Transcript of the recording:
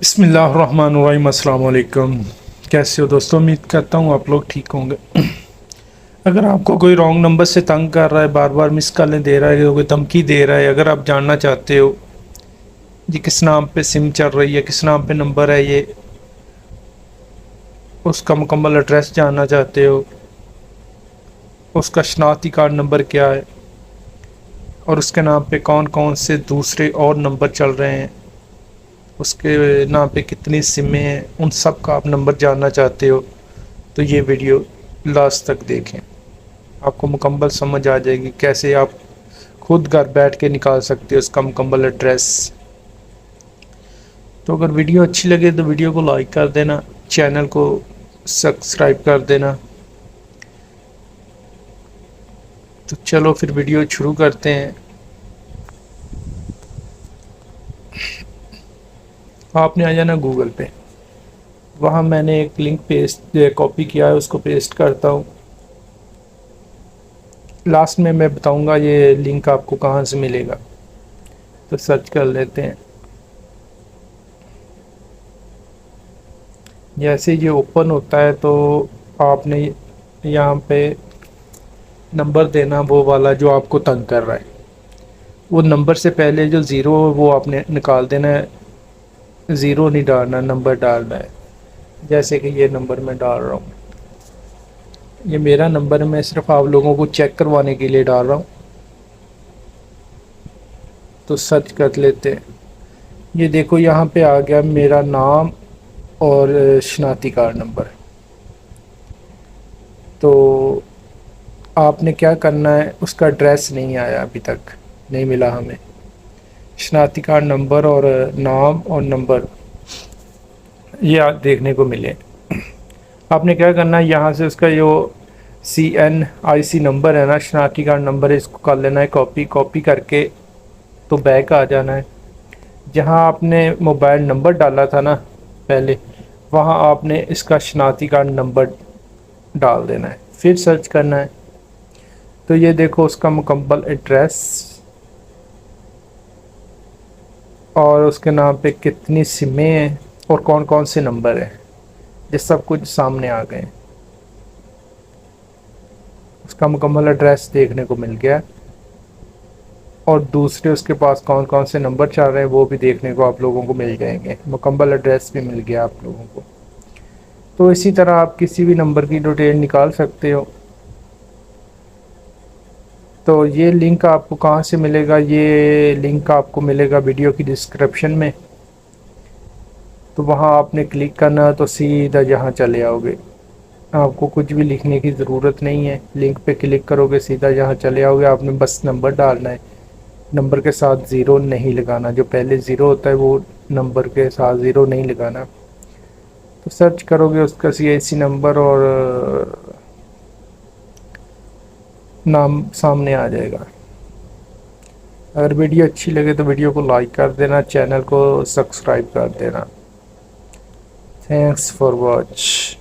بسم اللہ الرحمن الرحیم۔ السلام علیکم، کیسے ہو دوستوں؟ امید کرتا ہوں آپ لوگ ٹھیک ہوں گے۔ اگر آپ کو کوئی رانگ نمبر سے تنگ کر رہا ہے، بار بار مس کالیں دے رہا ہے، کوئی دھمکی دے رہا ہے، اگر آپ جاننا چاہتے ہو جی کس نام پہ سم چل رہی ہے، کس نام پہ نمبر ہے یہ، اس کا مکمل ایڈریس جاننا چاہتے ہو، اس کا شناختی کارڈ نمبر کیا ہے اور اس کے نام پہ کون کون سے دوسرے اور نمبر چل رہے ہیں، اس کے نام پہ کتنی سمیں ہیں، ان سب کا آپ نمبر جاننا چاہتے ہو تو یہ ویڈیو لاسٹ تک دیکھیں، آپ کو مکمل سمجھ آ جائے گی کیسے آپ خود گھر بیٹھ کے نکال سکتے ہو اس کا مکمل ایڈریس۔ تو اگر ویڈیو اچھی لگے تو ویڈیو کو لائک کر دینا، چینل کو سبسکرائب کر دینا۔ تو چلو پھر ویڈیو شروع کرتے ہیں۔ آپ نے آ جانا گوگل پہ، وہاں میں نے ایک لنک کاپی کیا ہے، اس کو پیسٹ کرتا ہوں۔ لاسٹ میں بتاؤں گا یہ لنک آپ کو کہاں سے ملے گا، تو سرچ کر لیتے ہیں۔ جیسے یہ اوپن ہوتا ہے تو آپ نے یہاں پہ نمبر دینا، وہ والا جو آپ کو تنگ کر رہا ہے، وہ نمبر سے پہلے جو زیرو ہے وہ آپ نے نکال دینا ہے، زیرو نہیں ڈالنا، نمبر ڈالنا ہے۔ جیسے کہ یہ نمبر میں ڈال رہا ہوں، یہ میرا نمبر ہے، میں صرف آپ لوگوں کو چیک کروانے کے لیے ڈال رہا ہوں۔ تو سرچ کر لیتے ہیں، یہ دیکھو یہاں پہ آ گیا میرا نام اور شناختی کارڈ نمبر۔ تو آپ نے کیا کرنا ہے، اس کا ایڈریس نہیں آیا، ابھی تک نہیں ملا ہمیں، شناختی کارڈ نمبر اور نام اور نمبر یہ آپ دیکھنے کو ملے۔ آپ نے کیا کرنا ہے، یہاں سے اس کا جو CNIC نمبر ہے نا، شناختی کارڈ نمبر ہے، اس کو کر لینا ہے کاپی کر کے، تو بیک آ جانا ہے۔ جہاں آپ نے موبائل نمبر ڈالا تھا نا پہلے، وہاں آپ نے اس کا شناختی کارڈ نمبر ڈال دینا ہے، پھر سرچ کرنا ہے۔ تو یہ دیکھو اس کا مکمل ایڈریس اور اس کے نام پہ کتنی سمیں ہیں اور کون کون سے نمبر ہیں، یہ سب کچھ سامنے آ گئے، اس کا مکمل ایڈریس دیکھنے کو مل گیا، اور دوسرے اس کے پاس کون کون سے نمبر چل رہے ہیں وہ بھی دیکھنے کو آپ لوگوں کو مل جائیں گے، مکمل ایڈریس بھی مل گیا آپ لوگوں کو۔ تو اسی طرح آپ کسی بھی نمبر کی ڈیٹیل نکال سکتے ہو۔ تو یہ لنک آپ کو کہاں سے ملے گا، یہ لنک آپ کو ملے گا ویڈیو کی ڈسکرپشن میں، تو وہاں آپ نے کلک کرنا تو سیدھا یہاں چلے آؤ گے، آپ کو کچھ بھی لکھنے کی ضرورت نہیں ہے، لنک پہ کلک کرو گے سیدھا یہاں چلے آؤ گے، آپ نے بس نمبر ڈالنا ہے، نمبر کے ساتھ زیرو نہیں لگانا، جو پہلے زیرو ہوتا ہے وہ نمبر کے ساتھ زیرو نہیں لگانا۔ تو سرچ کرو گے اس کا CIC نمبر اور نام سامنے آ جائے گا۔ اگر ویڈیو اچھی لگے تو ویڈیو کو لائک کر دینا، چینل کو سبسکرائب کر دینا۔ Thanks for watch.